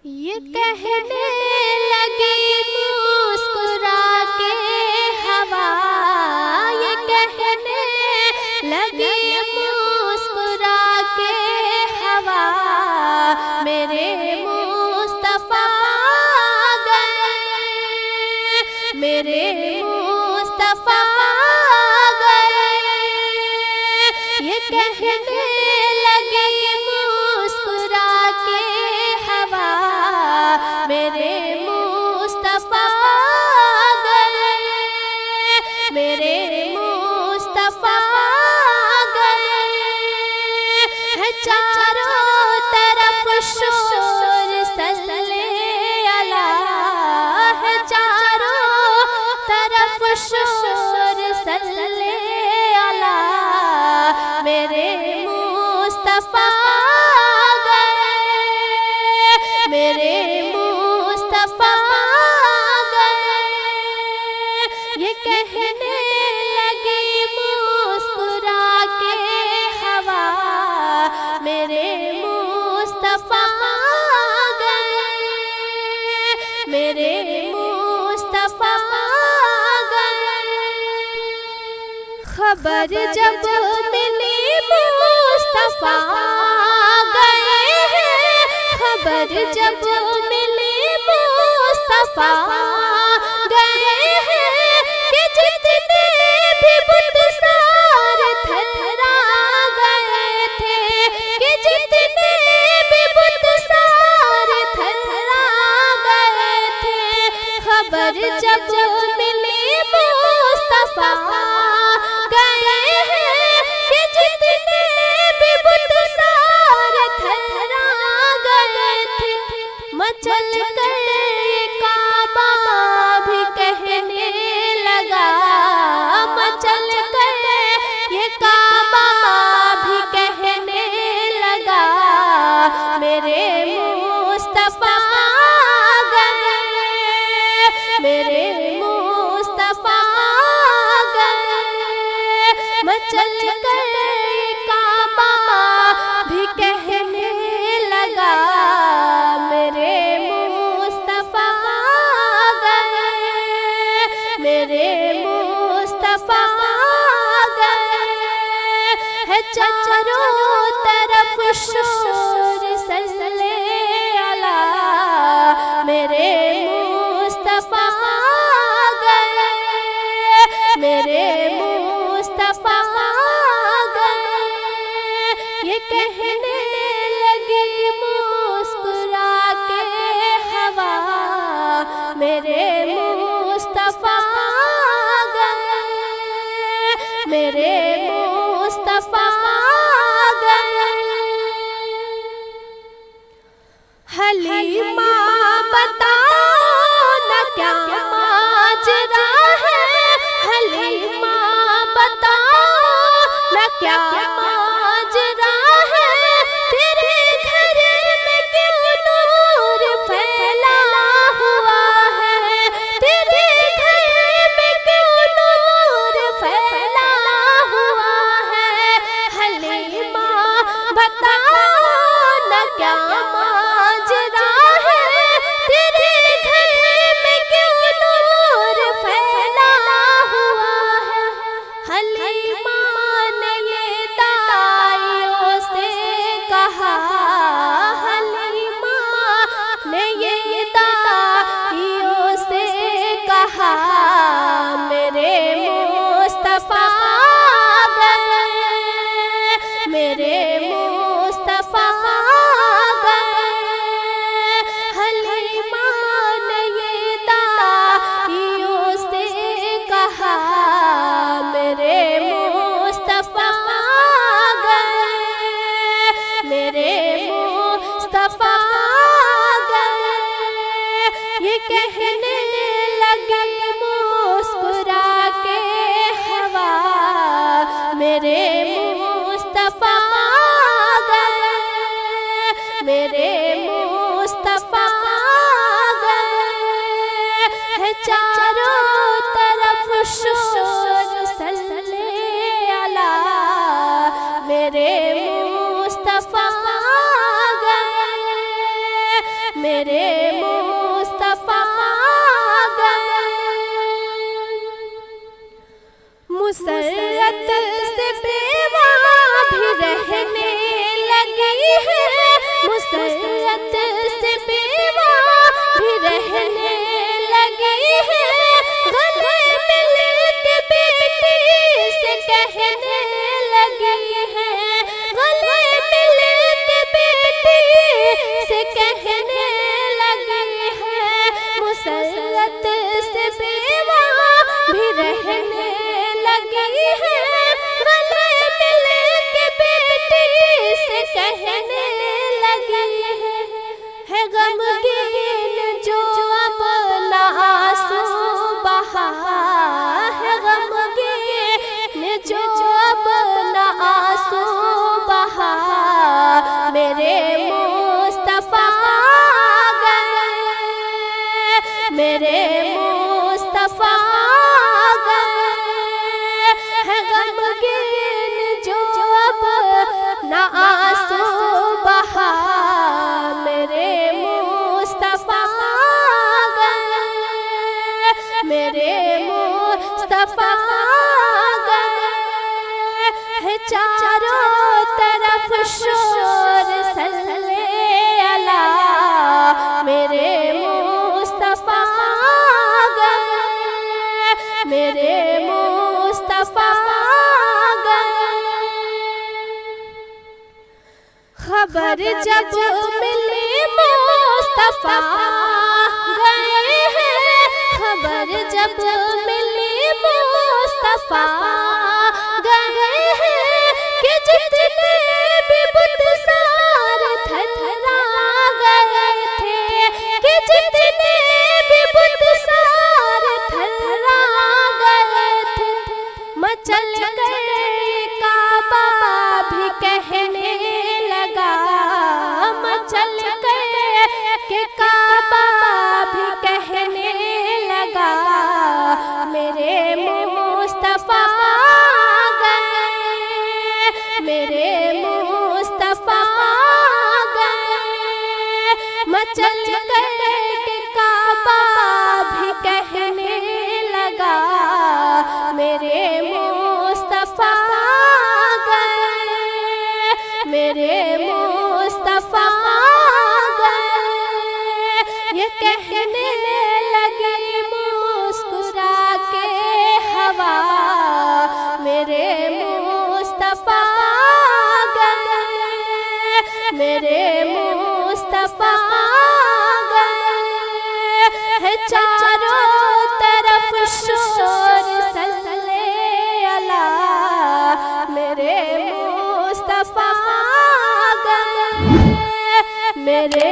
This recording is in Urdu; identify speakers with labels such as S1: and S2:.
S1: یہ کہنے لگی مسکرا کے ہوا، یہ کہنے لگی مسکرا کے ہوا، میرے مصطفیٰ گئے، میرے مصطفیٰ گئے، یہ کہنے لگی مسکرا کے ہوا، میرے مصطفیٰ گئے، میرے مصطفیٰ گئے، ہے چاروں طرف شور صلی اللہ، ہے چاروں طرف شور صلی اللہ، میرے مصطفیٰ گئے، میرے مصطفیٰ گئے، یہ کہنے لگی مسکرا کے ہوا، میرے مصطفیٰ گئے، میرے مصطفیٰ گئے، خبر جب ملی مصطفیٰ گئے ہیں، خبر جب ملی مصطفیٰ گئے ہیں، کہ جتنے بھی بت سارے تھرا گئے تھے، کہ جتنے بھی بت سارے تھرا گئے تھے، خبر جب ملی مصطفیٰ گئے ہیں، کہ جتنے بھی بت سارے تھرا گئے تھے، مچل کر یہ کعبہ بھی کہنے لگا، مچل کر یہ کعبہ بھی کہنے لگا، میرے مصطفیٰ گئے، میرے مصطفیٰ گئے، مچل کر یہ کعبہ بھی کہنے لگا، میرے مصطفیٰ گئے، میرے مصطفیٰ گئے، ہے چاروں طرف شور صلی اللہ، میرے مصطفیٰ گئے، میرے مصطفیٰ گئے، یہ کہنے لگی مسکرا کے ہوا، میرے مصطفیٰ گئے، میرے مصطفیٰ گئے، حلیمہ بتاؤ نہ کیا ماجرا ہے، حلیمہ بتاؤ نہ کیا ماجرا ہے، تیرے گھر میں کیوں نور پھیلا ہوا ہے، تیرے گھر میں کیوں نور پھیلا ہوا ہے، حلیمہ بتاؤ نہ کیا ماجرا ہے، تیرے گھر میں کیوں نور پھیلا ہوا ہے، حلیمہ نے یہ دائیوں سے کہا، حلیمہ نے یہ دائیوں سے کہا، میرے مصطفیٰ گئے، میرے مصطفیٰ گئے، حلیمہ نے یہ دائیوں سے کہا، میرے مصطفیٰ گئے، میرے مصطفیٰ گئے، یہ کہنے لگی مسکرا کے ہوا، میرے مصطفیٰ گئے، میرے مصطفیٰ گئے، ہے چاروں طرف شور صلی اللہ، میرے مصطفیٰ میرے مصطفیٰ گئے، مسرت سے بیوہ بھی رہنے لگی ہے، مسرت سے بیوہ بھی رہنے لگی ہے، گلے مل کے بیٹی سے کہنے لگی ہے، گلے مل کے بیٹی سے کہنے لگی ہے، مسرت سے بیوہ بھی رہنے لگی ہے، گلے مل کے بیٹی سے کہنے لگی ہے، غمگین جو اب نہ آنسو بہا ہے، غمگین جو اب نہ آنسو بہا، میرے مصطفیٰ گئے، میرے مصطفیٰ گئے، ہے غمگین جو اب نہ آنسو بہا، میرے مصطفیٰ گئے، میرے مصطفیٰ گئے، ہے چاروں طرف شور صلی علی، میرے مصطفیٰ گئے، میرے مصطفیٰ گئے، خبر جب ملی مصطفیٰ گئے ہیں، خبر جب ملی مصطفیٰ گئے ہیں، کہ جتنے بھی بت سارے تھرا گئے تھے، کہ جتنے بھی بت سارے تھرا گئے تھے، مچل گئے کعبہ بھی کہنے لگا، مچل گئے کہ کعبہ بھی کہنے لگا، میرے مصطفیٰ گئے، میرے مصطفیٰ گئے، مچل گئے کہ کعبہ بھی کہنے لگا، میرے مصطفیٰ گئے، میرے مصطفیٰ گئے، یہ کہنے لگی مسکرا کے ہوا، میرے مصطفیٰ گئے، میرے مصطفیٰ گئے، ہے چاروں طرف شور صلی علی، میرے مصطفیٰ گئے، میرے